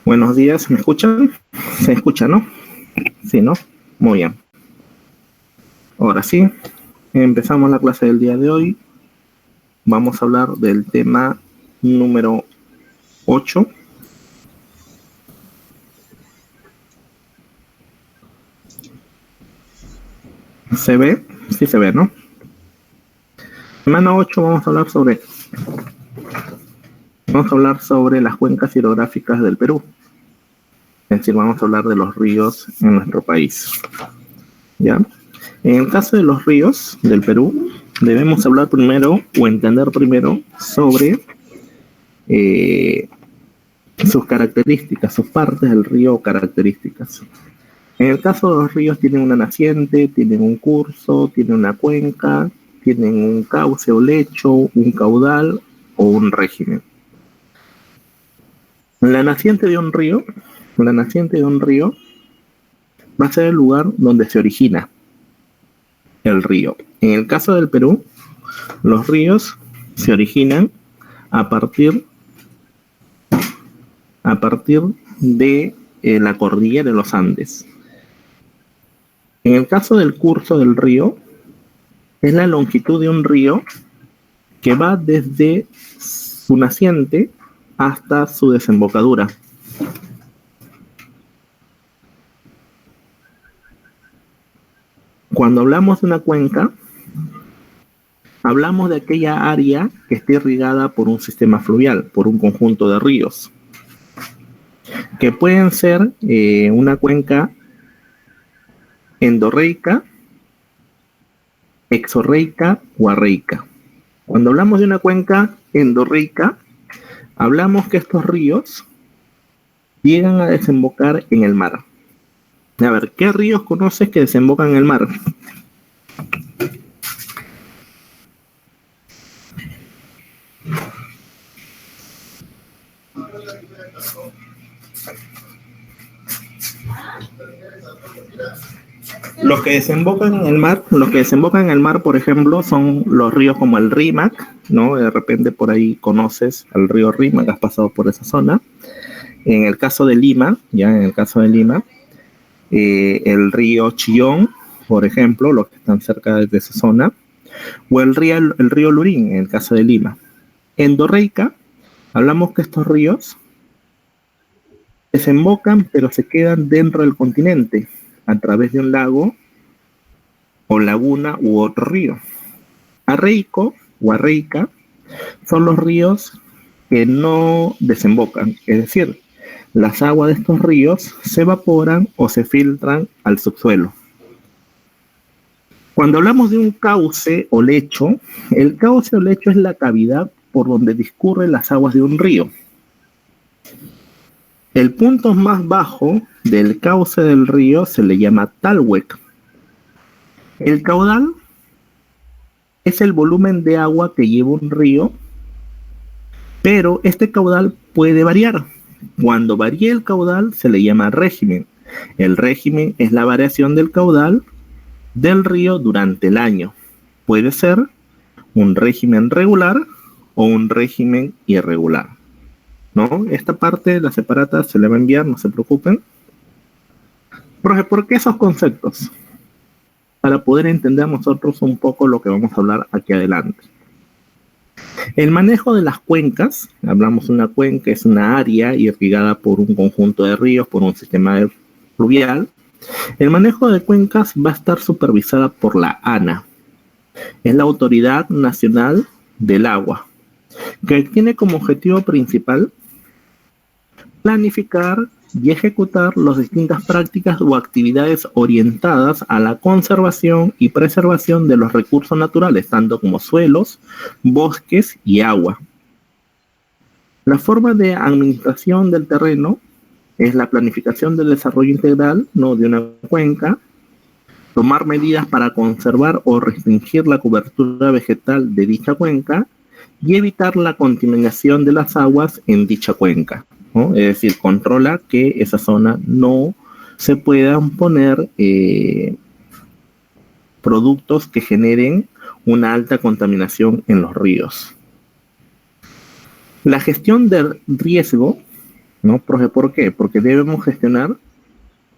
Buenos días, ¿me escuchan? ¿Se escucha, no? Sí, ¿no? Muy bien. Ahora sí, empezamos la clase del día de hoy. Vamos a hablar del tema número 8. ¿Se ve? Sí se ve, ¿no? Semana 8 vamos a hablar sobre las cuencas hidrográficas del Perú. Es decir, vamos a hablar de los ríos en nuestro país. ¿Ya? En el caso de los ríos del Perú, debemos hablar primero o entender primero sobre sus características, sus partes del río o características. En el caso de los ríos tienen una naciente, tienen un curso, tienen una cuenca, tienen un cauce o lecho, un caudal o un régimen. La naciente de un río va a ser el lugar donde se origina el río. En el caso del Perú, los ríos se originan a partir de la cordillera de los Andes. En el caso del curso del río, es la longitud de un río que va desde su naciente hasta su desembocadura. Cuando hablamos de una cuenca, hablamos de aquella área que esté irrigada por un sistema fluvial, por un conjunto de ríos, que pueden ser una cuenca endorreica, exorreica o arreica. Cuando hablamos de una cuenca endorreica, hablamos que estos ríos llegan a desembocar en el mar. A ver, ¿qué ríos conoces que desembocan en el mar? Los que desembocan en el mar, por ejemplo, son los ríos como el Rímac, ¿no? De repente por ahí conoces al río Rímac, has pasado por esa zona. En el caso de Lima, el río Chillón, por ejemplo, los que están cerca de esa zona, o el río Lurín, en el caso de Lima. En Dorreica, hablamos que estos ríos desembocan, pero se quedan dentro del continente, a través de un lago o laguna u otro río. Arreico o Arreica son los ríos que no desembocan, es decir, las aguas de estos ríos se evaporan o se filtran al subsuelo. Cuando hablamos de un cauce o lecho, el cauce o lecho es la cavidad por donde discurren las aguas de un río. El punto más bajo del cauce del río se le llama talhuec. El caudal es el volumen de agua que lleva un río, pero este caudal puede variar. Cuando varía el caudal se le llama régimen. El régimen es la variación del caudal del río durante el año. Puede ser un régimen regular o un régimen irregular, ¿no? Esta parte, la separata, se le va a enviar, no se preocupen. Profe, ¿por qué esos conceptos? Para poder entender nosotros un poco lo que vamos a hablar aquí adelante. El manejo de las cuencas, hablamos de una cuenca, es una área irrigada por un conjunto de ríos, por un sistema fluvial. El manejo de cuencas va a estar supervisada por la ANA, es la Autoridad Nacional del Agua, que tiene como objetivo principal planificar y ejecutar las distintas prácticas o actividades orientadas a la conservación y preservación de los recursos naturales, tanto como suelos, bosques y agua. La forma de administración del terreno es la planificación del desarrollo integral, ¿no?, de una cuenca, tomar medidas para conservar o restringir la cobertura vegetal de dicha cuenca y evitar la contaminación de las aguas en dicha cuenca, ¿no? Es decir, controla que esa zona no se puedan poner productos que generen una alta contaminación en los ríos. La gestión del riesgo ¿no? ¿Por qué? Porque debemos gestionar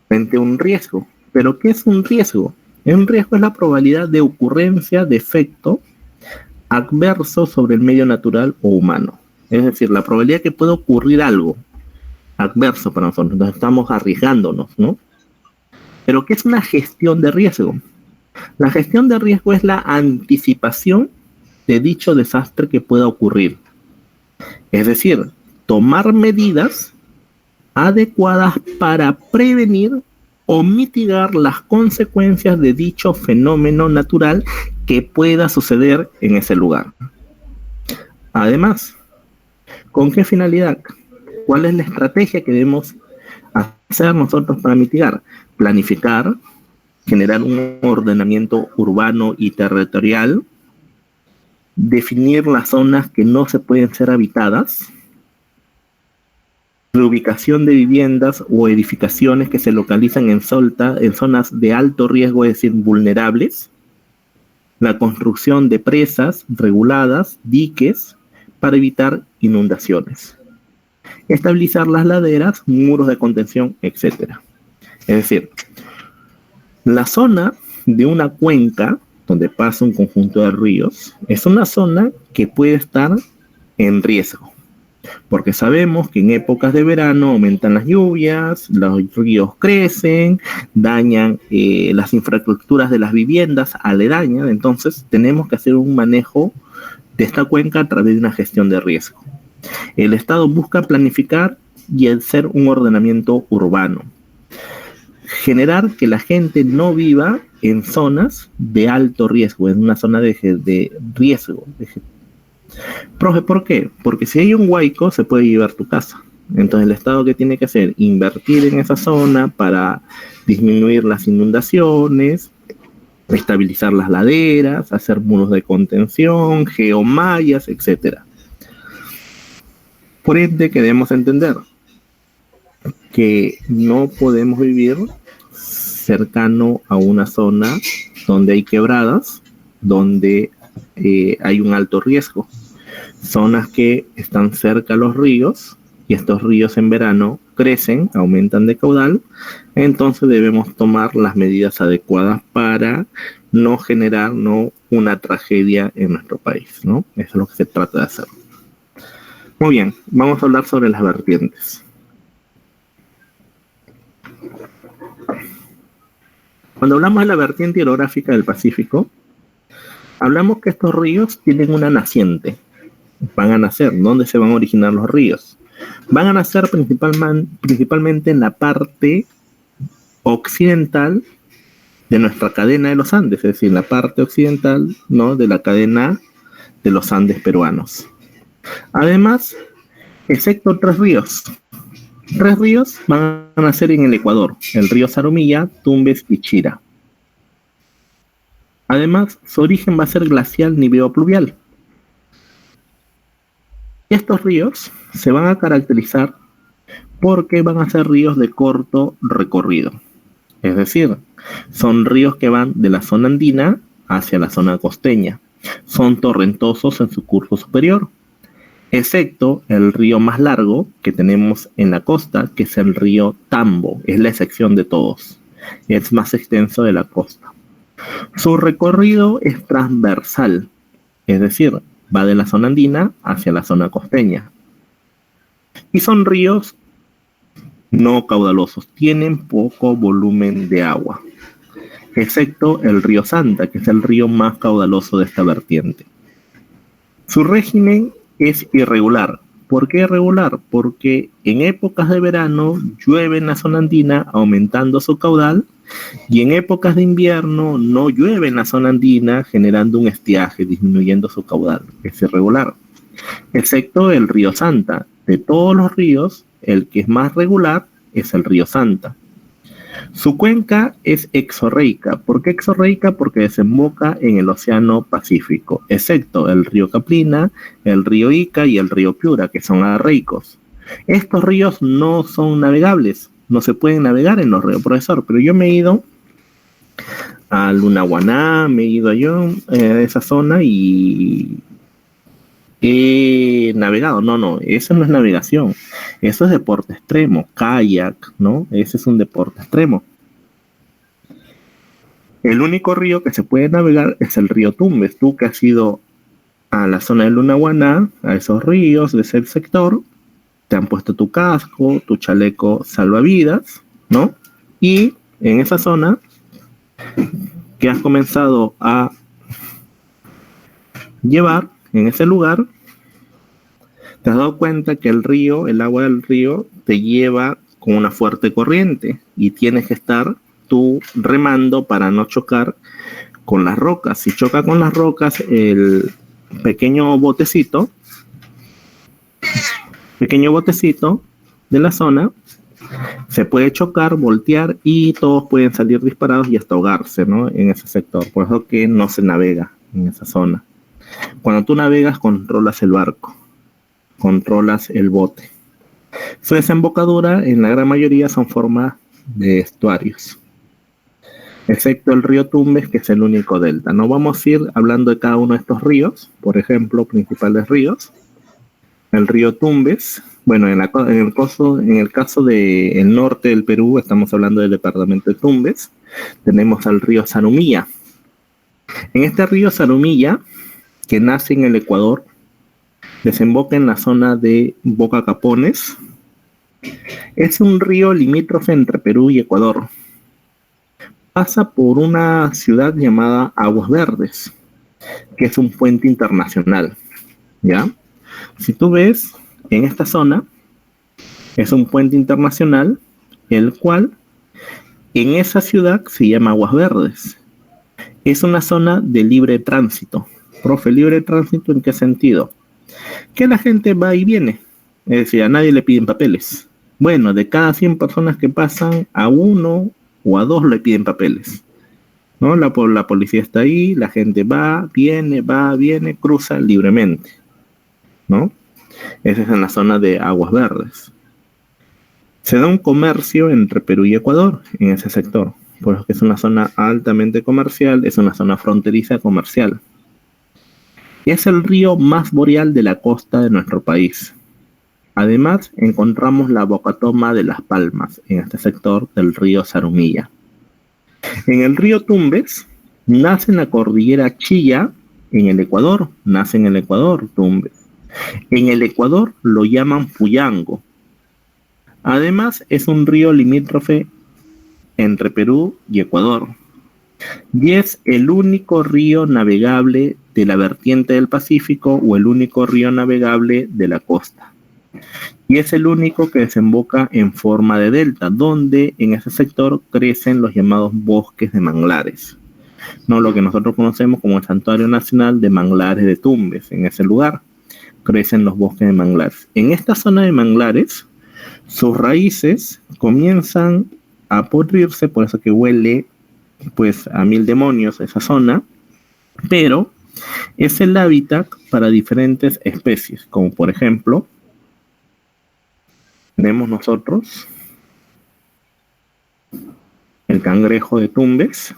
frente a un riesgo. ¿Pero qué es un riesgo? Un riesgo es la probabilidad de ocurrencia de efecto adverso sobre el medio natural o humano. Es decir, la probabilidad que pueda ocurrir algo adverso para nosotros. Entonces estamos arriesgándonos, ¿no? Pero ¿qué es una gestión de riesgo? La gestión de riesgo es la anticipación de dicho desastre que pueda ocurrir. Es decir, tomar medidas adecuadas para prevenir o mitigar las consecuencias de dicho fenómeno natural que pueda suceder en ese lugar. Además, ¿con qué finalidad? ¿Cuál es la estrategia que debemos hacer nosotros para mitigar? Planificar, generar un ordenamiento urbano y territorial, definir las zonas que no se pueden ser habitadas, reubicación de viviendas o edificaciones que se localizan en zonas de alto riesgo, es decir, vulnerables, la construcción de presas reguladas, diques, para evitar inundaciones, estabilizar las laderas, muros de contención, etc. Es decir, la zona de una cuenca donde pasa un conjunto de ríos es una zona que puede estar en riesgo, porque sabemos que en épocas de verano aumentan las lluvias, los ríos crecen, dañan las infraestructuras de las viviendas aledañas. Entonces tenemos que hacer un manejo de esta cuenca a través de una gestión de riesgo. El Estado busca planificar y hacer un ordenamiento urbano, generar que la gente no viva en zonas de alto riesgo, en una zona de riesgo. Profe, ¿por qué? Porque si hay un huaico, se puede llevar tu casa. Entonces el Estado, ¿qué tiene que hacer? Invertir en esa zona para disminuir las inundaciones, estabilizar las laderas, hacer muros de contención, geomallas, etc. Por ende, que debemos entender que no podemos vivir cercano a una zona donde hay quebradas, donde hay un alto riesgo. Zonas que están cerca a los ríos, y estos ríos en verano crecen, aumentan de caudal, entonces debemos tomar las medidas adecuadas para no generar una tragedia en nuestro país, ¿no? Eso es lo que se trata de hacer. Muy bien, vamos a hablar sobre las vertientes. Cuando hablamos de la vertiente hidrográfica del Pacífico, hablamos que estos ríos tienen una naciente. Van a nacer. ¿Dónde se van a originar los ríos? Van a nacer principalmente en la parte occidental de nuestra cadena de los Andes, es decir, en la parte occidental, ¿no?, de la cadena de los Andes peruanos. Además, excepto tres ríos. Tres ríos van a nacer en el Ecuador: el río Zarumilla, Tumbes y Chira. Además, su origen va a ser glacial niveo-pluvial. Estos ríos se van a caracterizar porque van a ser ríos de corto recorrido. Es decir, son ríos que van de la zona andina hacia la zona costeña. Son torrentosos en su curso superior, excepto el río más largo que tenemos en la costa, que es el río Tambo. Es la excepción de todos. Es más extenso de la costa. Su recorrido es transversal, es decir, va de la zona andina hacia la zona costeña. Y son ríos no caudalosos, tienen poco volumen de agua, excepto el río Santa, que es el río más caudaloso de esta vertiente. Su régimen es irregular. ¿Por qué irregular? Porque en épocas de verano llueve en la zona andina, aumentando su caudal, y en épocas de invierno no llueve en la zona andina, generando un estiaje, disminuyendo su caudal. Es irregular, excepto el río Santa. De todos los ríos, el que es más regular es el río Santa. Su cuenca es exorreica. ¿Por qué exorreica? Porque desemboca en el Océano Pacífico, excepto el río Caprina, el río Ica y el río Piura, que son arreicos. Estos ríos no son navegables, no se pueden navegar en los ríos, profesor, pero yo me he ido a Lunahuaná, me he ido a esa zona, y He navegado, no, eso no es navegación, eso es deporte extremo, kayak, ¿no? Ese es un deporte extremo. El único río que se puede navegar es el río Tumbes. Tú que has ido a la zona de Lunahuaná, a esos ríos de ese sector, te han puesto tu casco, tu chaleco salvavidas, ¿no? Y en esa zona que has comenzado a llevar, en ese lugar, te has dado cuenta que el río, el agua del río, te lleva con una fuerte corriente y tienes que estar tú remando para no chocar con las rocas. Si choca con las rocas, el pequeño botecito de la zona se puede chocar, voltear y todos pueden salir disparados y hasta ahogarse, ¿no? En ese sector. Por eso que no se navega en esa zona. Cuando tú navegas, controlas el barco, controlas el bote. Su desembocadura, en la gran mayoría, son formas de estuarios, excepto el río Tumbes, que es el único delta. No vamos a ir hablando de cada uno de estos ríos, por ejemplo, principales ríos. El río Tumbes, bueno, en el caso del norte del Perú, estamos hablando del departamento de Tumbes, tenemos al río Zarumilla. En este río Zarumilla, que nace en el Ecuador, desemboca en la zona de Boca Capones. Es un río limítrofe entre Perú y Ecuador. Pasa por una ciudad llamada Aguas Verdes, que es un puente internacional, ¿ya? Si tú ves, en esta zona, es un puente internacional, el cual, en esa ciudad, se llama Aguas Verdes. Es una zona de libre tránsito. Profe, ¿libre tránsito en qué sentido? Que la gente va y viene. Es decir, a nadie le piden papeles. Bueno, de cada 100 personas que pasan, a uno o a dos le piden papeles, ¿no? La policía está ahí, la gente va, viene, cruza libremente, ¿no? Esa es en la zona de Aguas Verdes. Se da un comercio entre Perú y Ecuador en ese sector, por eso que es una zona altamente comercial, es una zona fronteriza comercial. Es el río más boreal de la costa de nuestro país. Además, encontramos la Bocatoma de Las Palmas en este sector del río Zarumilla. En el río Tumbes nace en la cordillera Chilla, en el Ecuador, Tumbes. En el Ecuador lo llaman Puyango. Además, es un río limítrofe entre Perú y Ecuador. Y es el único río navegable de la vertiente del Pacífico o el único río navegable de la costa. Y es el único que desemboca en forma de delta, donde en ese sector crecen los llamados bosques de manglares, no lo que nosotros conocemos como el Santuario Nacional de Manglares de Tumbes. En ese lugar crecen los bosques de manglares. En esta zona de manglares, sus raíces comienzan a podrirse, por eso que huele pues a mil demonios esa zona, pero es el hábitat para diferentes especies, como por ejemplo tenemos nosotros el cangrejo de Tumbes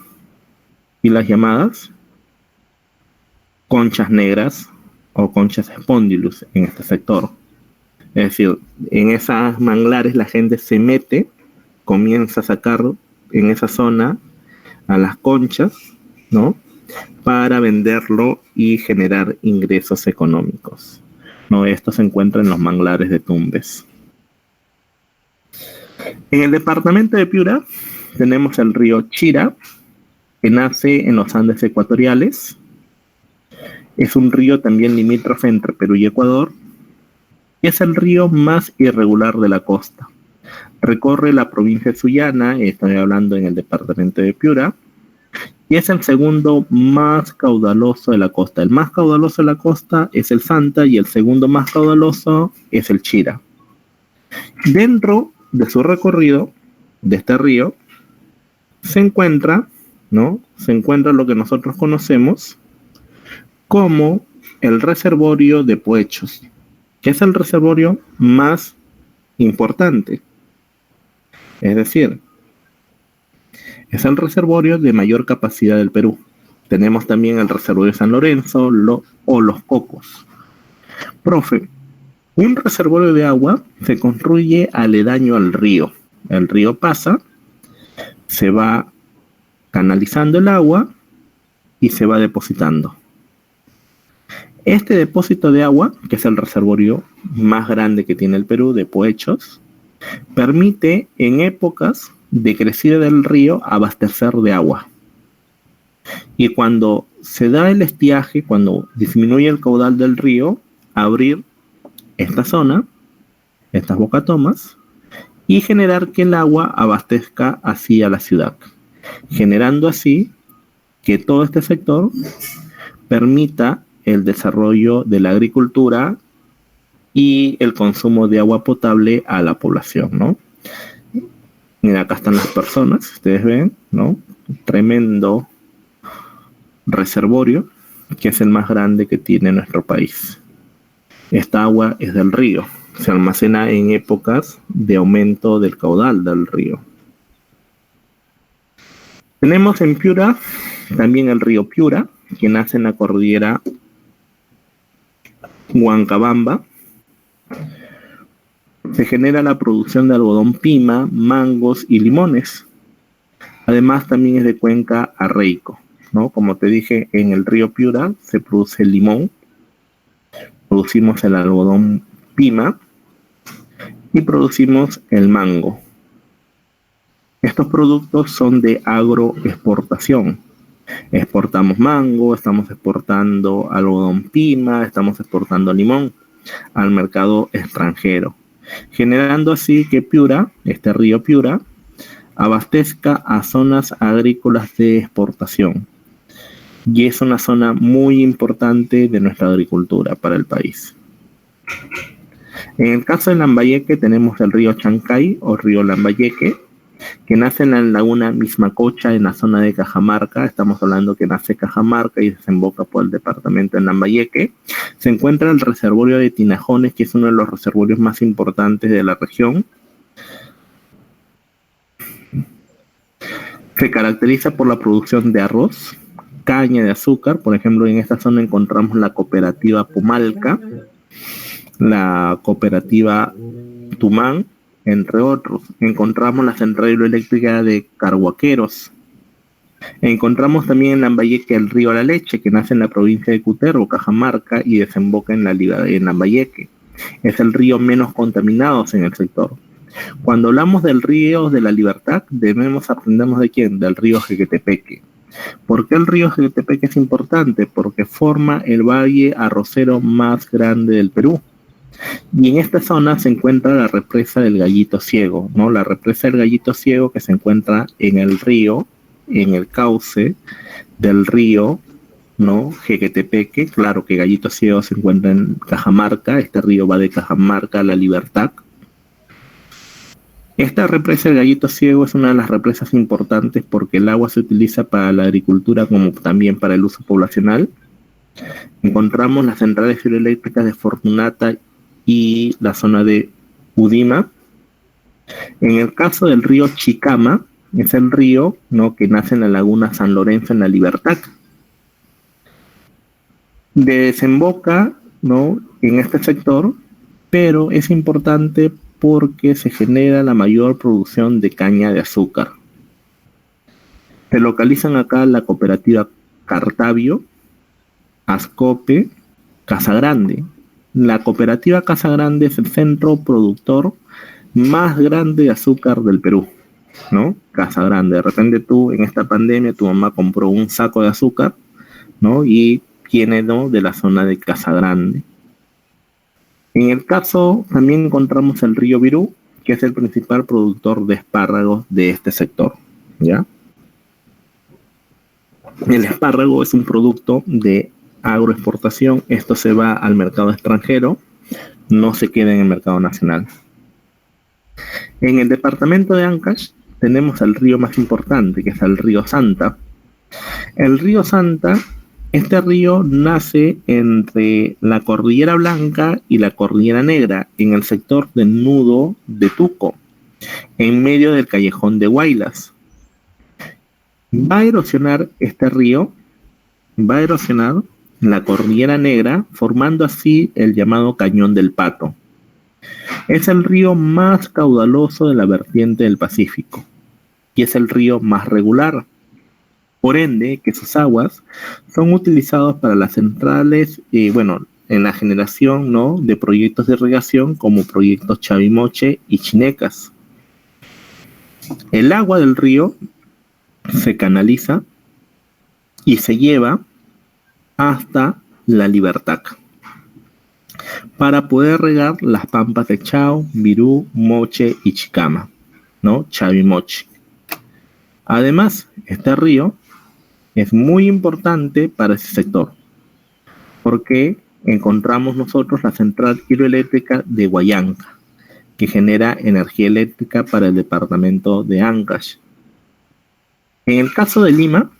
y las llamadas conchas negras o conchas spondylus en este sector. Es decir, en esas manglares la gente se mete, comienza a sacar en esa zona a las conchas, ¿no? Para venderlo y generar ingresos económicos, ¿no? Esto se encuentra en los manglares de Tumbes. En el departamento de Piura tenemos el río Chira, que nace en los Andes ecuatoriales. Es un río también limítrofe entre Perú y Ecuador. Y es el río más irregular de la costa. Recorre la provincia de Sullana, estoy hablando en el departamento de Piura, y es el segundo más caudaloso de la costa. El más caudaloso de la costa es el Santa y el segundo más caudaloso es el Chira. Dentro de su recorrido, de este río, se encuentra, ¿no? Se encuentra lo que nosotros conocemos como el reservorio de Poechos, que es el reservorio más importante. Es decir, es el reservorio de mayor capacidad del Perú. Tenemos también el reservorio de San Lorenzo o Los Cocos. Profe, un reservorio de agua se construye aledaño al río. El río pasa, se va canalizando el agua y se va depositando. Este depósito de agua, que es el reservorio más grande que tiene el Perú, de Poechos, permite en épocas de crecida del río abastecer de agua. Y cuando se da el estiaje, cuando disminuye el caudal del río, abrir esta zona, estas bocatomas, y generar que el agua abastezca así a la ciudad, generando así que todo este sector permita el desarrollo de la agricultura y el consumo de agua potable a la población, ¿no? Mira, acá están las personas, ustedes ven, ¿no? Tremendo reservorio, que es el más grande que tiene nuestro país. Esta agua es del río, se almacena en épocas de aumento del caudal del río. Tenemos en Piura también el río Piura, que nace en la cordillera Huancabamba. Se genera la producción de algodón pima, mangos y limones. Además también es de cuenca arreico, ¿no? Como te dije, en el río Piura se produce el limón, producimos el algodón pima y producimos el mango. Estos productos son de agroexportación. Exportamos mango, estamos exportando algodón pima, estamos exportando limón al mercado extranjero, generando así que Piura, este río Piura, abastezca a zonas agrícolas de exportación. Y es una zona muy importante de nuestra agricultura para el país. En el caso de Lambayeque tenemos el río Chancay o río Lambayeque, que nace en la laguna Mismacocha en la zona de Cajamarca. Estamos hablando que nace Cajamarca y desemboca por el departamento de Lambayeque. Se encuentra el reservorio de Tinajones, que es uno de los reservorios más importantes de la región. Se caracteriza por la producción de arroz, caña de azúcar. Por ejemplo, en esta zona encontramos la cooperativa Pumalca, la cooperativa Tumán, entre otros. Encontramos la central hidroeléctrica de Carhuaqueros. Encontramos también en Lambayeque el río La Leche, que nace en la provincia de Cutervo, Cajamarca, y desemboca en Lambayeque. Es el río menos contaminado en el sector. Cuando hablamos del río de la Libertad, debemos aprendernos de quién, del río Jequetepeque. ¿Por qué el río Jequetepeque es importante? Porque forma el valle arrocero más grande del Perú. Y en esta zona se encuentra la represa del Gallito Ciego, ¿no? La represa del Gallito Ciego, que se encuentra en el río, en el cauce del río, ¿no? Jequetepeque. Claro que Gallito Ciego se encuentra en Cajamarca. Este río va de Cajamarca a La Libertad. Esta represa del Gallito Ciego es una de las represas importantes porque el agua se utiliza para la agricultura como también para el uso poblacional. Encontramos las centrales hidroeléctricas de Fortunata y la zona de Udima. En el caso del río Chicama, es el río, ¿no?, que nace en la laguna San Lorenzo en La Libertad. Desemboca, ¿no?, en este sector, pero es importante porque se genera la mayor producción de caña de azúcar. Se localizan acá la cooperativa Cartavio, Ascope, Casagrande. La cooperativa Casagrande es el centro productor más grande de azúcar del Perú, ¿no? Casagrande. De repente tú en esta pandemia tu mamá compró un saco de azúcar, ¿no? Y viene, ¿no?, de la zona de Casagrande. En el caso también encontramos el río Virú, que es el principal productor de espárragos de este sector, ¿ya? El espárrago es un producto de agroexportación. Esto se va al mercado extranjero, no se queda en el mercado nacional. En el departamento de Ancash tenemos el río más importante, que es el río Santa. El río Santa, este río nace entre la Cordillera Blanca y la Cordillera Negra, en el sector del nudo de Tuco, en medio del callejón de Huaylas. Va a erosionar este río, va a erosionar la Cordillera Negra, formando así el llamado Cañón del Pato. Es el río más caudaloso de la vertiente del Pacífico y es el río más regular. Por ende, que sus aguas son utilizados para las centrales, en la generación, ¿no?, de proyectos de irrigación como proyectos Chavimoche y Chinecas. El agua del río se canaliza y se lleva hasta La Libertad para poder regar las pampas de Chao, Virú, Moche y Chicama, ¿no? Chavimoche. Además, este río es muy importante para ese sector, porque encontramos nosotros la central hidroeléctrica de Huallanca, que genera energía eléctrica para el departamento de Ancash. En el caso de Lima,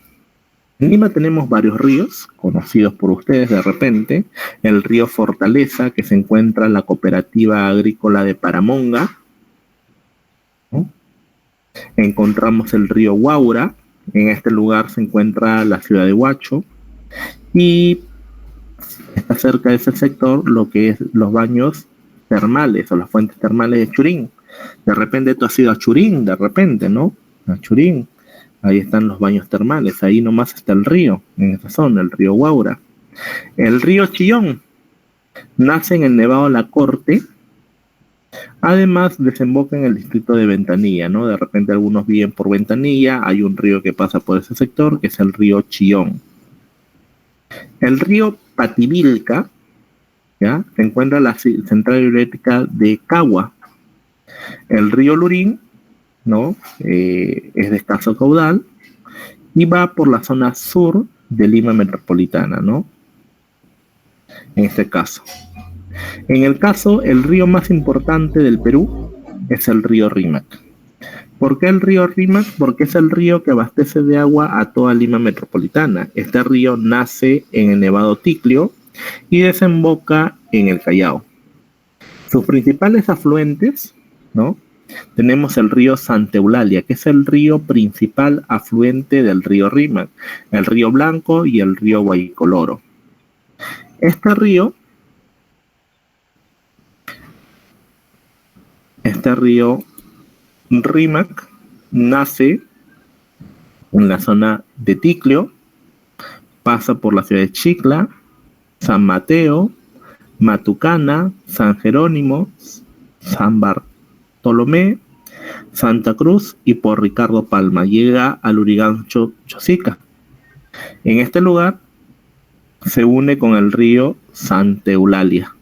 en Lima tenemos varios ríos, conocidos por ustedes de repente. El río Fortaleza, que se encuentra en la cooperativa agrícola de Paramonga, ¿no? Encontramos el río Huaura, en este lugar se encuentra la ciudad de Huacho, y está cerca de ese sector lo que es los baños termales o las fuentes termales de Churín. De repente tú has ido a Churín, de repente, ¿no? A Churín. Ahí están los baños termales, ahí nomás está el río, en esa zona, el río Huaura. El río Chillón nace en el Nevado La Corte, además desemboca en el distrito de Ventanilla, ¿no? De repente algunos viven por Ventanilla, hay un río que pasa por ese sector, que es el río Chillón. El río Pativilca, ¿ya?, se encuentra en la central hidroeléctrica de Cagua. El río Lurín, ¿no?, es de escaso caudal y va por la zona sur de Lima metropolitana, ¿no? En este caso. En el caso, el río más importante del Perú es el río Rímac. ¿Por qué el río Rímac? Porque es el río que abastece de agua a toda Lima metropolitana. Este río nace en el Nevado Ticlio y desemboca en el Callao. Sus principales afluentes, ¿no?, tenemos el río Santa Eulalia, que es el río principal afluente del río Rímac, el río Blanco y el río Guaycoloro. Este río Rímac nace en la zona de Ticlio, pasa por la ciudad de Chicla, San Mateo, Matucana, San Jerónimo, San Bartolomé, Santa Cruz y por Ricardo Palma. Llega al Lurigancho Chosica. En este lugar se une con el río Santa Eulalia,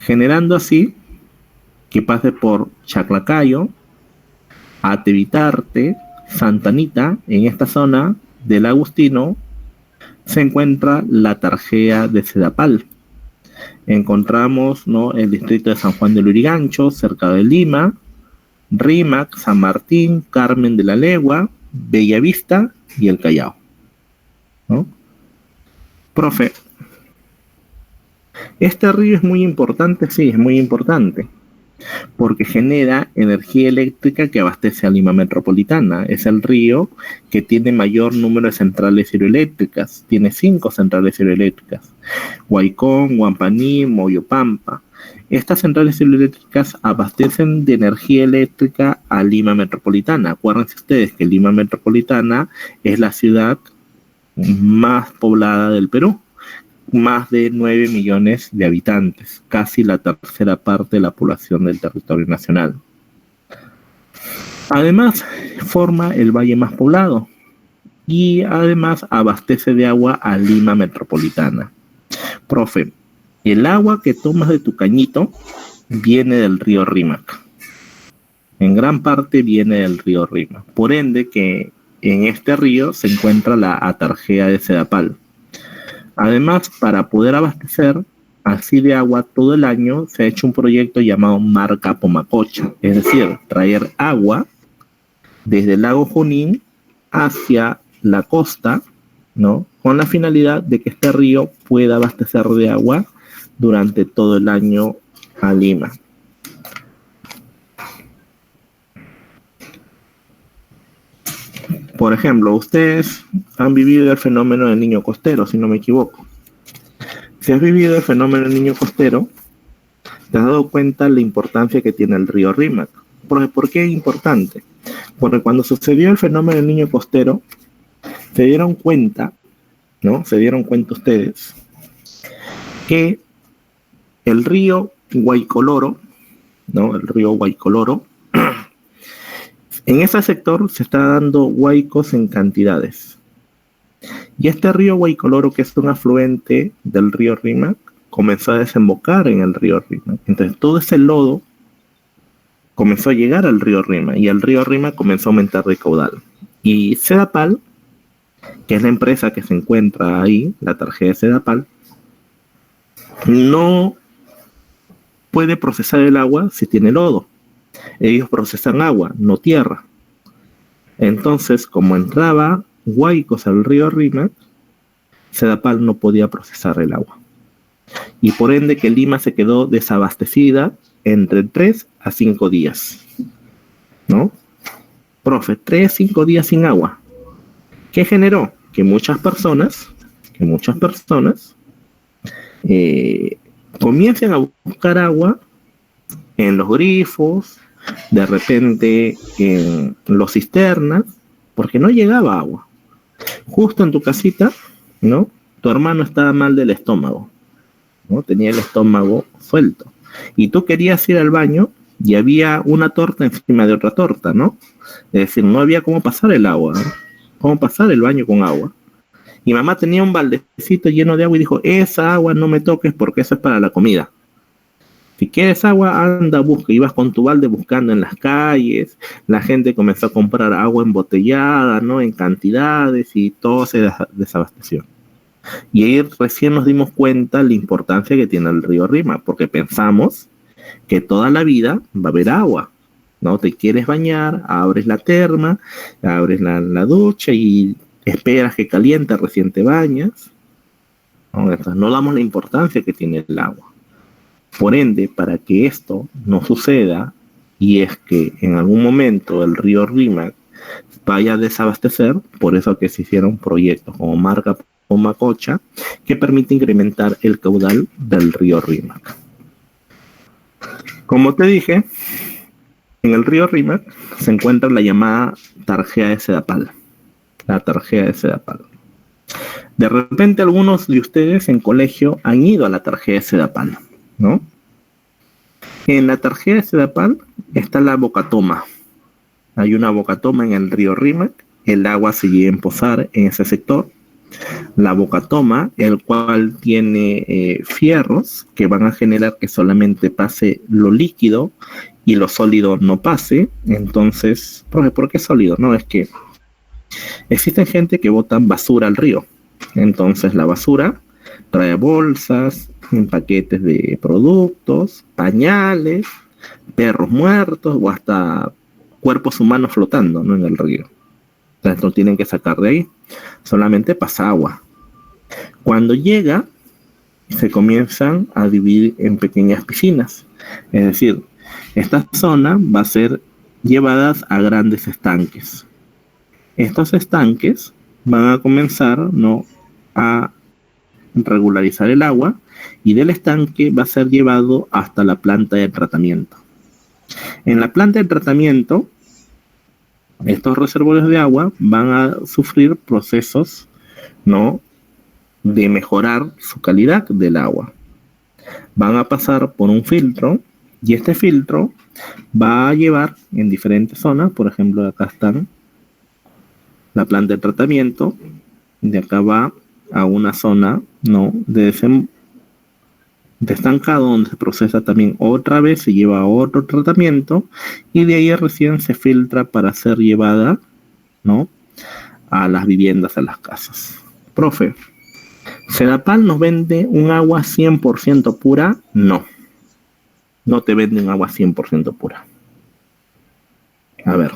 generando así que pase por Chaclacayo, Atevitarte, Santa Anita. En esta zona del Agustino se encuentra la Tarjea de Sedapal. Encontramos, ¿no?, el distrito de San Juan de Lurigancho, cerca de Lima, Rímac, San Martín, Carmen de la Legua, Bellavista y el Callao, ¿no? Profe, este río es muy importante, sí, es muy importante, porque genera energía eléctrica que abastece a Lima metropolitana. Es el río que tiene mayor número de centrales hidroeléctricas. Tiene 5 centrales hidroeléctricas: Huaycón, Huampaní, Moyopampa. Estas centrales hidroeléctricas abastecen de energía eléctrica a Lima metropolitana. Acuérdense ustedes que Lima metropolitana es la ciudad más poblada del Perú. Más de 9 millones de habitantes, casi la tercera parte de la población del territorio nacional. Además, forma el valle más poblado y además abastece de agua a Lima metropolitana. Profe, el agua que tomas de tu cañito viene del río Rímac. En gran parte viene del río Rímac. Por ende, que en este río se encuentra la atarjea de Sedapal. Además, para poder abastecer así de agua todo el año, se ha hecho un proyecto llamado Marca Pomacocha, es decir, traer agua desde el lago Junín hacia la costa, ¿no?, con la finalidad de que este río pueda abastecer de agua durante todo el año a Lima. Por ejemplo, ustedes han vivido el fenómeno del niño costero, si no me equivoco. Si has vivido el fenómeno del niño costero, te has dado cuenta de la importancia que tiene el río Rímac. ¿Por qué es importante? Porque cuando sucedió el fenómeno del niño costero, se dieron cuenta, ¿no? Se dieron cuenta ustedes que el río Guaycoloro, ¿no? El río Guaycoloro, en ese sector se está dando huaicos en cantidades. Y este río Guaycoloro, que es un afluente del río Rímac, comenzó a desembocar en el río Rímac. Entonces todo ese lodo comenzó a llegar al río Rímac y el río Rímac comenzó a aumentar de caudal. Y Sedapal, que es la empresa que se encuentra ahí, la tarjeta de Sedapal, no puede procesar el agua si tiene lodo. Ellos procesan agua, no tierra. Entonces, como entraba huaicos al río Rímac, Sedapal no podía procesar el agua. Y por ende que Lima se quedó desabastecida entre 3 a 5 días. ¿No? Profe, 3 a 5 días sin agua. ¿Qué generó? Que muchas personas comiencen a buscar agua en los grifos, de repente en los cisternas, porque no llegaba agua. Justo en tu casita, ¿no? Tu hermano estaba mal del estómago, ¿no? Tenía el estómago suelto. Y tú querías ir al baño y había una torta encima de otra torta, ¿no? Es decir, no había cómo pasar el agua, ¿no? Cómo pasar el baño con agua. Y mamá tenía un baldecito lleno de agua y dijo, esa agua no me toques porque eso es para la comida. Si quieres agua, anda, busca. Ibas con tu balde buscando en las calles. La gente comenzó a comprar agua embotellada, ¿no? En cantidades y todo se desabasteció. Y ahí recién nos dimos cuenta la importancia que tiene el río Rímac, porque pensamos que toda la vida va a haber agua, ¿no? Te quieres bañar, abres la terma, abres la ducha y esperas que caliente, recién te bañas, ¿no? Entonces no damos la importancia que tiene el agua. Por ende, para que esto no suceda, y es que en algún momento el río Rímac vaya a desabastecer, por eso que se hicieron proyectos como Marca o Macocha, que permite incrementar el caudal del río Rímac. Como te dije, en el río Rímac se encuentra la llamada tarjeta de Sedapal. La tarjeta de Sedapal. De repente algunos de ustedes en colegio han ido a la tarjeta de Sedapal, ¿no? En la tarjeta de Sedapal está la bocatoma. Hay una bocatoma en el río Rímac, el agua se llega a empozar en ese sector. La bocatoma, el cual tiene fierros que van a generar que solamente pase lo líquido y lo sólido no pase. Entonces, profe, ¿por qué sólido? No, es que existen gente que botan basura al río. Entonces la basura trae bolsas, paquetes de productos, pañales, perros muertos o hasta cuerpos humanos flotando, ¿no? En el río. Entonces no tienen que sacar de ahí, solamente pasa agua. Cuando llega, se comienzan a dividir en pequeñas piscinas. Es decir, esta zona va a ser llevadas a grandes estanques. Estos estanques van a comenzar, ¿no?, a regularizar el agua y del estanque va a ser llevado hasta la planta de tratamiento. En la planta de tratamiento, estos reservorios de agua van a sufrir procesos, ¿no?, de mejorar su calidad del agua. Van a pasar por un filtro y este filtro va a llevar en diferentes zonas. Por ejemplo, acá están la planta de tratamiento, de acá va a una zona, ¿no?, de estancado donde se procesa también otra vez, se lleva a otro tratamiento y de ahí recién se filtra para ser llevada, ¿no?, a las viviendas, a las casas. Profe, ¿Sedapal nos vende un agua 100% pura? No. No te vende un agua 100% pura. A ver.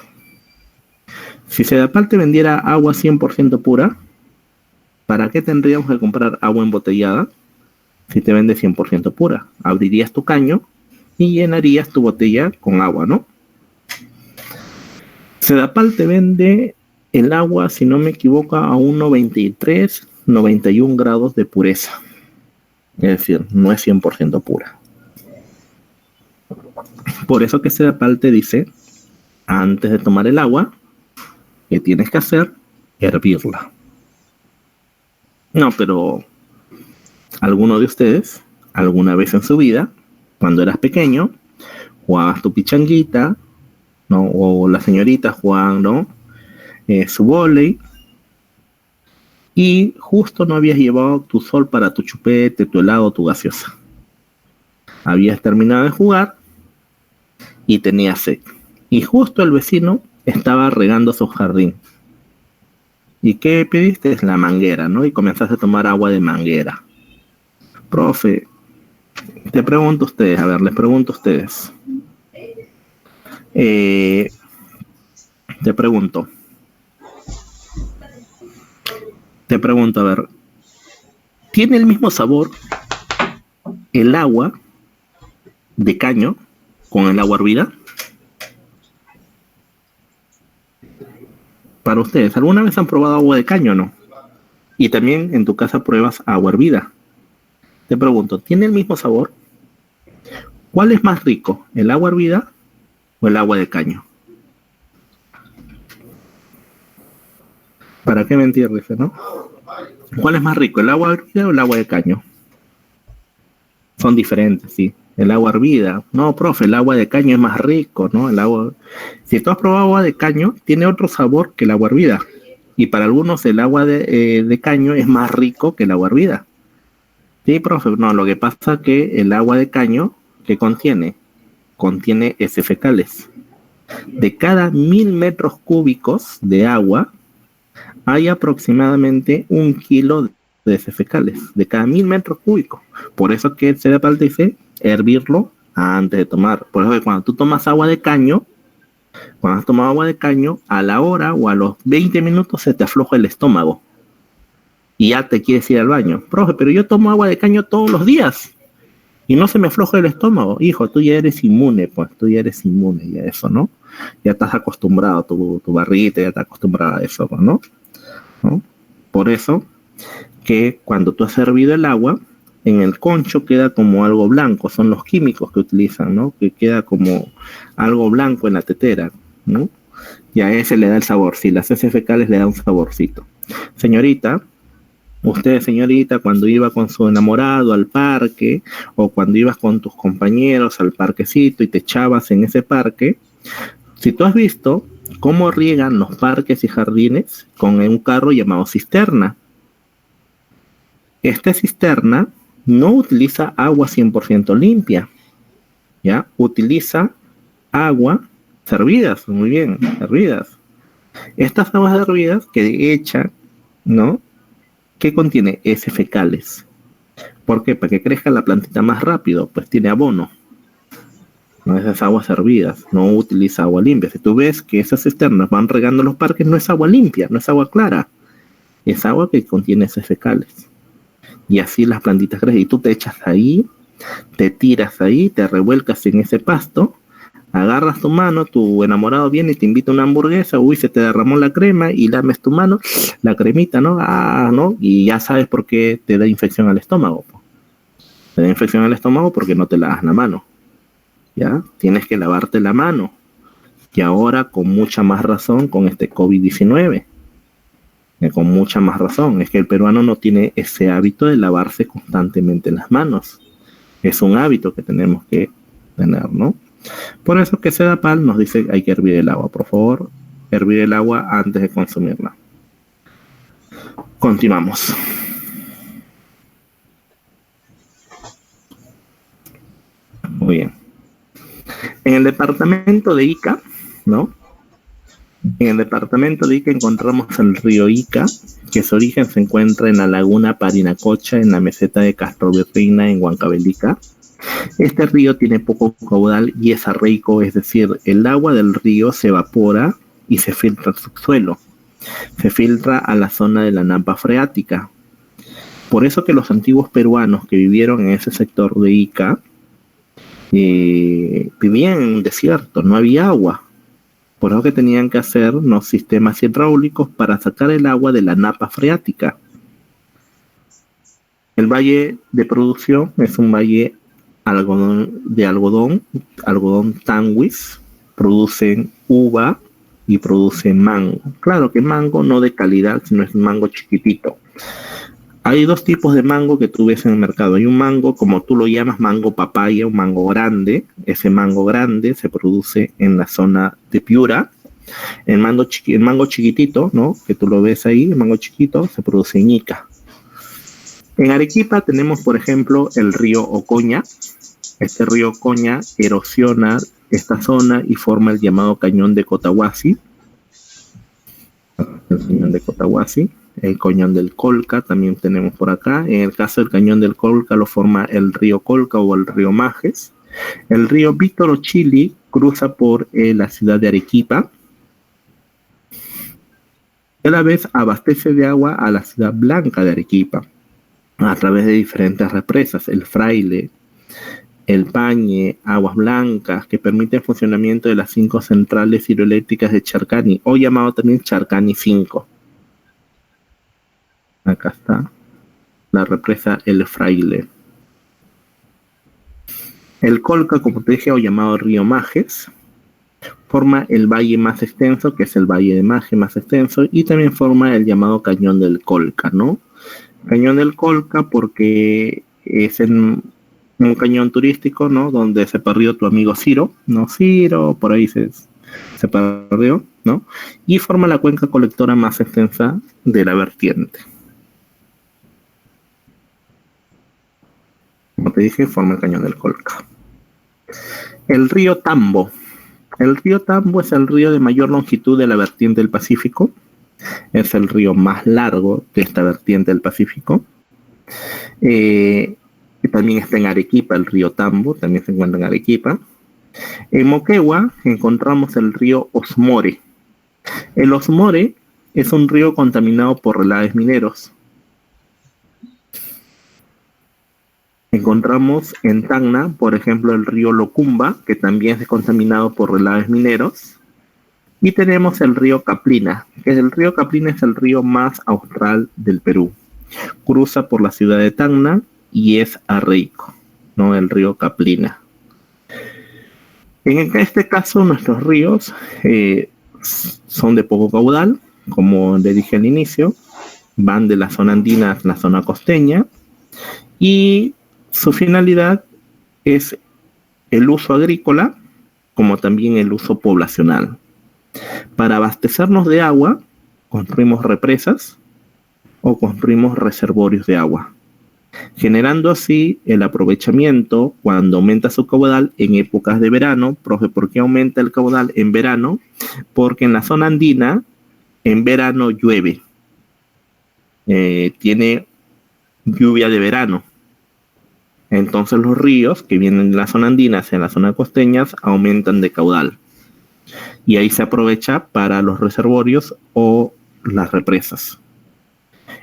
Si Sedapal te vendiera agua 100% pura, ¿para qué tendríamos que comprar agua embotellada si te vende 100% pura? Abrirías tu caño y llenarías tu botella con agua, ¿no? Sedapal te vende el agua, si no me equivoco, a un 93, 91 grados de pureza. Es decir, no es 100% pura. Por eso que Sedapal te dice, antes de tomar el agua, ¿qué tienes que hacer? Hervirla. No, pero ¿alguno de ustedes, alguna vez en su vida, cuando eras pequeño, jugabas tu pichanguita, ¿no? O las señoritas jugaban, ¿no? Su vóley, y justo no habías llevado tu sol para tu chupete, tu helado, tu gaseosa. Habías terminado de jugar y tenías sed. Y justo el vecino estaba regando su jardín. ¿Y qué pediste? La manguera, ¿no? Y comenzaste a tomar agua de manguera. Profe, te pregunto a ustedes, a ver, les pregunto a ustedes. Te pregunto, a ver, ¿tiene el mismo sabor el agua de caño con el agua hervida? Para ustedes, ¿alguna vez han probado agua de caño o no? Y también en tu casa pruebas agua hervida. Te pregunto, ¿tiene el mismo sabor? ¿Cuál es más rico, el agua hervida o el agua de caño? ¿Para qué mentir, dice, no? ¿Cuál es más rico, el agua hervida o el agua de caño? Son diferentes, sí. El agua hervida, no, profe, el agua de caño es más rico, ¿no? El agua, si tú has probado agua de caño, tiene otro sabor que el agua hervida. Y para algunos el agua de caño es más rico que el agua hervida. Sí, profe, no, lo que pasa es que el agua de caño, ¿qué contiene? Contiene heces fecales. De cada 1000 metros cúbicos de agua, hay aproximadamente 1 kilo de heces fecales, de cada 1000 metros cúbicos. Por eso que se da parte dice hervirlo antes de tomar. Por eso que cuando tú tomas agua de caño, cuando has tomado agua de caño, a la hora o a los 20 minutos se te afloja el estómago y ya te quieres ir al baño. Profe, pero yo tomo agua de caño todos los días y no se me afloja el estómago. Hijo, tú ya eres inmune, pues tú ya eres inmune y a eso, ¿no? Ya estás acostumbrado, tu barriguita ya está acostumbrada a eso, ¿no? Por eso que cuando tú has hervido el agua, en el concho queda como algo blanco, son los químicos que utilizan, ¿no? Que queda como algo blanco en la tetera, ¿no? Y a ese le da el sabor, si las heces fecales le da un saborcito. Señorita, usted, señorita, cuando iba con su enamorado al parque, o cuando ibas con tus compañeros al parquecito y te echabas en ese parque, si tú has visto cómo riegan los parques y jardines con un carro llamado cisterna. Esta cisterna no utiliza agua 100% limpia, ¿ya? Utiliza agua hervidas, muy bien, hervidas. Estas aguas hervidas que echan, ¿no? ¿Qué contiene? Heces fecales. ¿Por qué? Para que crezca la plantita más rápido, pues tiene abono. No, esas aguas hervidas, no utiliza agua limpia. Si tú ves que esas cisternas van regando los parques, no es agua limpia, no es agua clara. Es agua que contiene heces fecales. Y así las plantitas crecen. Y tú te echas ahí, te tiras ahí, te revuelcas en ese pasto, agarras tu mano, tu enamorado viene y te invita a una hamburguesa, uy, se te derramó la crema y lames tu mano, la cremita, ¿no? ¿No? Y ya sabes por qué te da infección al estómago. Te da infección al estómago porque no te lavas la mano. ¿Ya? Tienes que lavarte la mano. Y ahora con mucha más razón con este COVID-19. Con mucha más razón. Es que el peruano no tiene ese hábito de lavarse constantemente las manos. Es un hábito que tenemos que tener, ¿no? Por eso que Sedapal nos dice hay que hervir el agua. Por favor, hervir el agua antes de consumirla. Continuamos. Muy bien. En el departamento de Ica, ¿no? En el departamento de Ica encontramos el río Ica, que su origen se encuentra en la laguna Parinacocha, en la meseta de Castrovirreina, en Huancavelica. Este río tiene poco caudal y es arreico, es decir, el agua del río se evapora y se filtra al subsuelo. Se filtra a la zona de la Nampa freática. Por eso que los antiguos peruanos que vivieron en ese sector de Ica vivían en un desierto, no había agua. Por eso que tenían que hacer unos sistemas hidráulicos para sacar el agua de la napa freática. El valle de producción es un valle de algodón tanguis, producen uva y producen mango. Claro que mango no de calidad, sino es un mango chiquitito. Hay dos tipos de mango que tú ves en el mercado. Hay un mango, como tú lo llamas, mango papaya, un mango grande. Ese mango grande se produce en la zona de Piura. El mango chiquitito, ¿no? Que tú lo ves ahí, el mango chiquito, se produce en Ica. En Arequipa tenemos, por ejemplo, el río Ocoña. Este río Ocoña erosiona esta zona y forma el llamado cañón de Cotahuasi. El cañón de Cotahuasi. El cañón del Colca también tenemos por acá. En el caso del cañón del Colca lo forma el río Colca o el río Majes. El río Víctor Ochili cruza por la ciudad de Arequipa. Y a la vez abastece de agua a la ciudad blanca de Arequipa a través de diferentes represas, el Fraile, el Pañe, Aguas Blancas, que permiten el funcionamiento de las 5 centrales hidroeléctricas de Charcani, o llamado también Charcani 5. Acá está la represa El Fraile. El Colca, como te dije, o llamado río Majes, forma el valle más extenso, que es el valle de Maje más extenso, y también forma el llamado cañón del Colca, ¿no? Cañón del Colca porque es un cañón turístico, ¿no? Donde se perdió tu amigo Ciro, ¿no? Ciro, por ahí se perdió, ¿no? Y forma la cuenca colectora más extensa de la vertiente. Como te dije, forma el cañón del Colca. El río Tambo. El río Tambo es el río de mayor longitud de la vertiente del Pacífico. Es el río más largo de esta vertiente del Pacífico. También está en Arequipa, el río Tambo, también se encuentra en Arequipa. En Moquegua encontramos el río Osmore. El Osmore es un río contaminado por relaves mineros. Encontramos en Tacna, por ejemplo, el río Locumba, que también es contaminado por relaves mineros. Y tenemos el río Caplina, que el río Caplina es el río más austral del Perú. Cruza por la ciudad de Tacna y es arreico, ¿no? El río Caplina. En este caso, nuestros ríos son de poco caudal, como le dije al inicio, van de la zona andina a la zona costeña, y su finalidad es el uso agrícola, como también el uso poblacional. Para abastecernos de agua, construimos represas o construimos reservorios de agua, generando así el aprovechamiento cuando aumenta su caudal en épocas de verano. Profe, ¿por qué aumenta el caudal en verano? Porque en la zona andina, en verano llueve, tiene lluvia de verano. Entonces los ríos que vienen de la zona andina hacia la zona costeña aumentan de caudal. Y ahí se aprovecha para los reservorios o las represas.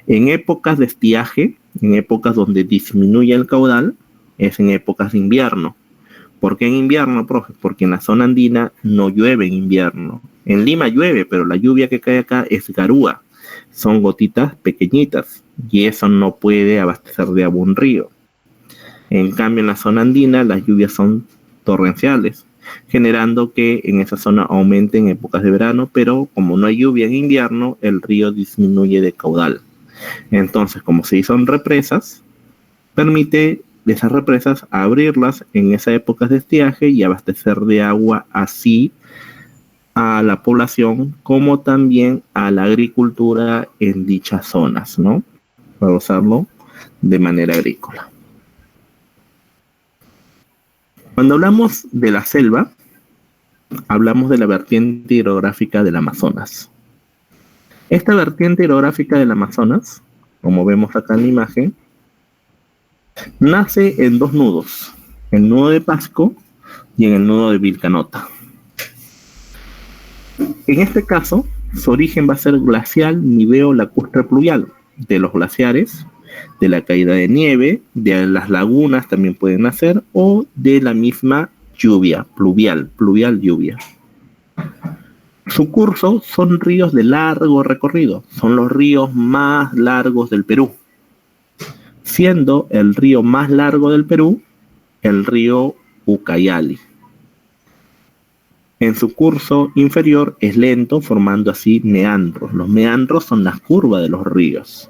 En épocas de estiaje, en épocas donde disminuye el caudal, es en épocas de invierno. ¿Por qué en invierno, profe? Porque en la zona andina no llueve en invierno. En Lima llueve, pero la lluvia que cae acá es garúa. Son gotitas pequeñitas y eso no puede abastecer de agua un río. En cambio, en la zona andina las lluvias son torrenciales, generando que en esa zona aumente en épocas de verano, pero como no hay lluvia en invierno, el río disminuye de caudal. Entonces, como se son represas, permite de esas represas abrirlas en esas épocas de estiaje y abastecer de agua así a la población como también a la agricultura en dichas zonas, ¿no? Para usarlo de manera agrícola. Cuando hablamos de la selva, hablamos de la vertiente hidrográfica del Amazonas. Esta vertiente hidrográfica del Amazonas, como vemos acá en la imagen, nace en dos nudos, el nudo de Pasco y en el nudo de Vilcanota. En este caso, su origen va a ser glacial, niveo lacustre pluvial, de los glaciares, de la caída de nieve, de las lagunas también pueden nacer, o de la misma lluvia, pluvial lluvia. Su curso son ríos de largo recorrido, son los ríos más largos del Perú, siendo el río más largo del Perú el río Ucayali. En su curso inferior es lento, formando así meandros. Los meandros son las curvas de los ríos.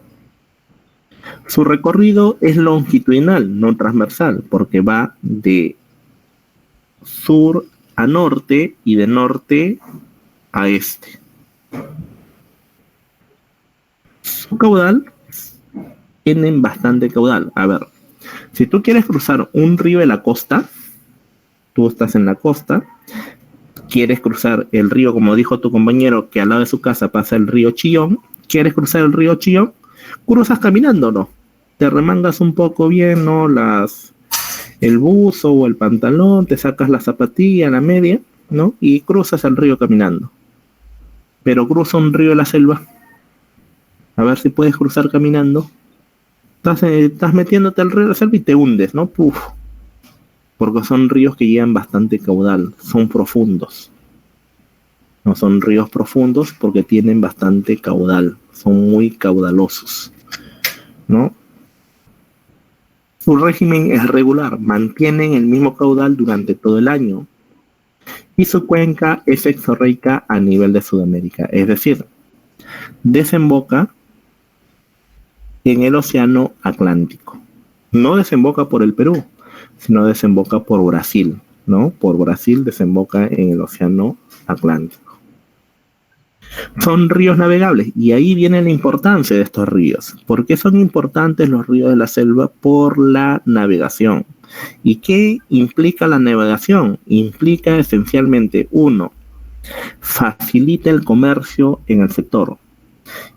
Su recorrido es longitudinal, no transversal, porque va de sur a norte y de norte a este. Su caudal tienen bastante caudal. A ver, si tú quieres cruzar un río de la costa, tú estás en la costa, quieres cruzar el río, como dijo tu compañero, que al lado de su casa pasa el río Chillón, quieres cruzar el río Chillón, cruzas caminando, ¿no? Te remangas un poco bien, ¿no? El buzo o el pantalón, te sacas la zapatilla, la media, ¿no? Y cruzas el río caminando. Pero cruza un río de la selva. A ver si puedes cruzar caminando. Estás metiéndote al río de la selva y te hundes, ¿no? Puf. Porque son ríos que llevan bastante caudal, son profundos. No son ríos profundos porque tienen bastante caudal, son muy caudalosos, ¿no? Su régimen es regular, mantienen el mismo caudal durante todo el año. Y su cuenca es exorreica a nivel de Sudamérica, es decir, desemboca en el Océano Atlántico. No desemboca por el Perú, sino desemboca por Brasil, ¿no? Por Brasil desemboca en el Océano Atlántico. Son ríos navegables y ahí viene la importancia de estos ríos. ¿Por qué son importantes los ríos de la selva? Por la navegación. ¿Y qué implica la navegación? Implica esencialmente, uno, facilita el comercio en el sector.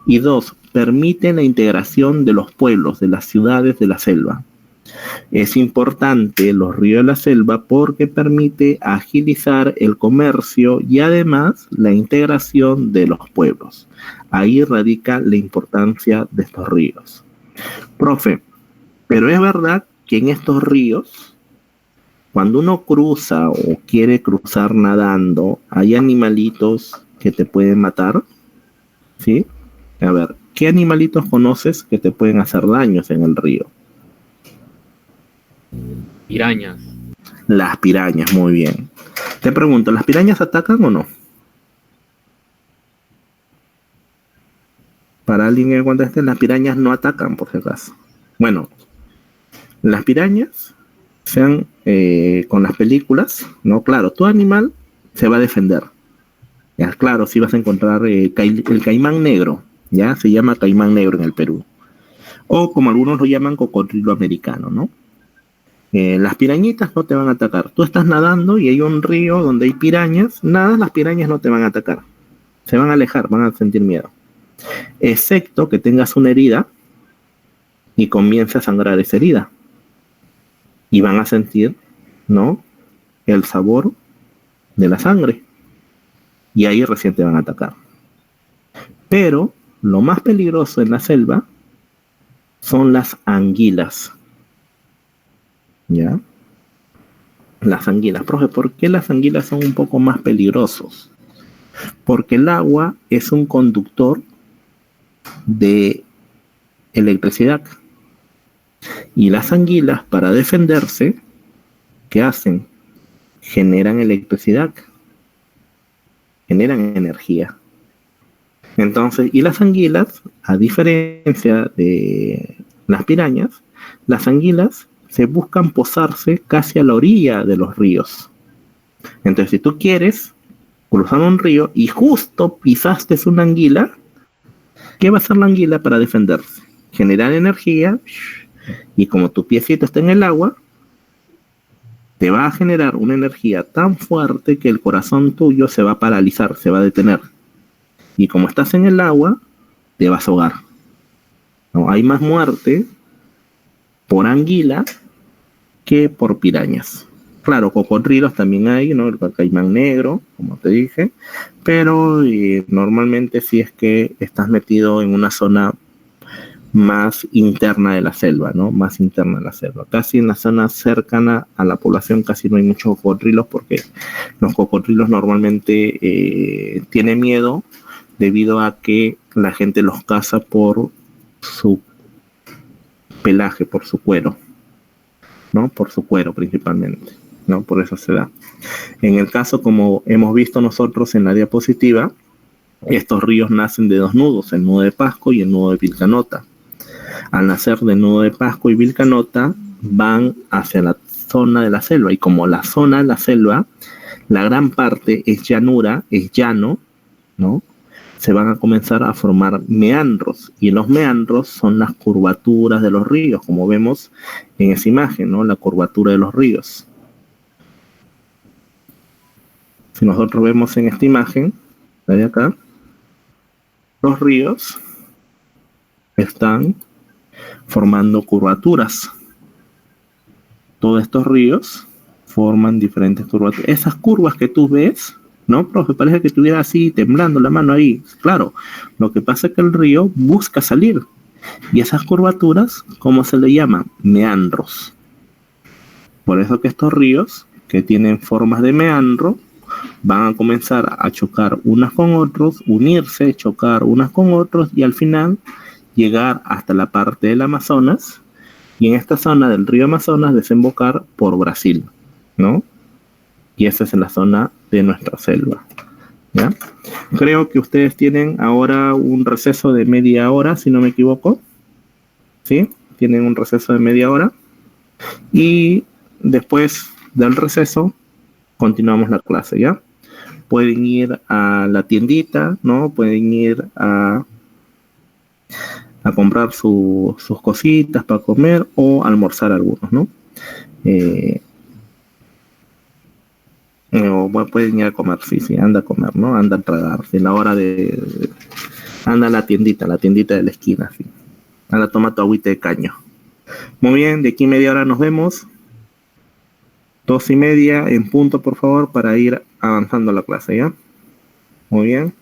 Y dos, permite la integración de los pueblos, de las ciudades de la selva. Es importante los ríos de la selva porque permite agilizar el comercio y además la integración de los pueblos. Ahí radica la importancia de estos ríos. Profe, pero es verdad que en estos ríos, cuando uno cruza o quiere cruzar nadando, hay animalitos que te pueden matar, ¿sí? A ver, ¿qué animalitos conoces que te pueden hacer daños en el río? Pirañas. Las pirañas, muy bien. Te pregunto, ¿las pirañas atacan o no? Para alguien que conteste, las pirañas no atacan, por si acaso. Bueno, las pirañas, sean con las películas, ¿no? Claro, todo animal se va a defender. Ya, claro, si vas a encontrar el caimán negro, ya se llama caimán negro en el Perú. O como algunos lo llaman, cocodrilo americano, ¿no? Las pirañitas no te van a atacar. Tú estás nadando y hay un río donde hay pirañas. Nada, las pirañas no te van a atacar. Se van a alejar, van a sentir miedo. Excepto que tengas una herida y comience a sangrar esa herida. Y van a sentir, ¿no? El sabor de la sangre. Y ahí recién te van a atacar. Pero lo más peligroso en la selva son las anguilas. ¿Ya? Las anguilas. Profe, ¿por qué las anguilas son un poco más peligrosos? Porque el agua es un conductor de electricidad. Y las anguilas, para defenderse, ¿qué hacen? Generan electricidad. Generan energía. Entonces, y las anguilas, a diferencia de las pirañas, las anguilas se buscan posarse casi a la orilla de los ríos. Entonces, si tú quieres cruzar un río y justo pisaste una anguila, ¿qué va a hacer la anguila para defenderse? Generar energía, y como tu piecito está en el agua, te va a generar una energía tan fuerte que el corazón tuyo se va a paralizar, se va a detener. Y como estás en el agua, te vas a ahogar. ¿No? Hay más muerte por anguila que por pirañas. Claro, cocodrilos también hay, ¿no? El caimán negro, como te dije, pero normalmente si es que estás metido en una zona más interna de la selva, ¿no? Más interna de la selva. Casi en la zona cercana a la población casi no hay muchos cocodrilos porque los cocodrilos normalmente tienen miedo debido a que la gente los caza por su pelaje, por su cuero, ¿no? Por su cuero principalmente, ¿no? Por eso se da. En el caso, como hemos visto nosotros en la diapositiva, estos ríos nacen de dos nudos, el nudo de Pasco y el nudo de Vilcanota. Al nacer del nudo de Pasco y Vilcanota, van hacia la zona de la selva, y como la zona de la selva, la gran parte es llanura, es llano, ¿no? Se van a comenzar a formar meandros, y los meandros son las curvaturas de los ríos, como vemos en esa imagen, ¿no? La curvatura de los ríos. Si nosotros vemos en esta imagen, la de acá, los ríos están formando curvaturas. Todos estos ríos forman diferentes curvaturas. Esas curvas que tú ves, ¿no, profe? Parece que estuviera así temblando la mano ahí. Claro, lo que pasa es que el río busca salir. Y esas curvaturas, ¿cómo se le llama? Meandros. Por eso que estos ríos, que tienen formas de meandro, van a comenzar a chocar unas con otros, unirse, chocar unas con otros, y al final llegar hasta la parte del Amazonas, y en esta zona del río Amazonas desembocar por Brasil, ¿no? Y esa es la zona de nuestra selva, ¿ya? Creo que ustedes tienen ahora un receso de media hora, si no me equivoco, ¿sí? Tienen un receso de media hora, y después del receso continuamos la clase, ¿ya? Pueden ir a la tiendita, ¿no? Pueden ir a comprar sus cositas para comer o almorzar algunos, ¿no? O bueno, pueden ir a comer, sí, anda a comer, ¿no? Anda a tragar, si la hora de... Anda a la tiendita de la esquina, sí. Anda, toma tu agüita de caño. Muy bien, de aquí media hora nos vemos. 2:30 en punto, por favor, para ir avanzando la clase, ¿ya? Muy bien.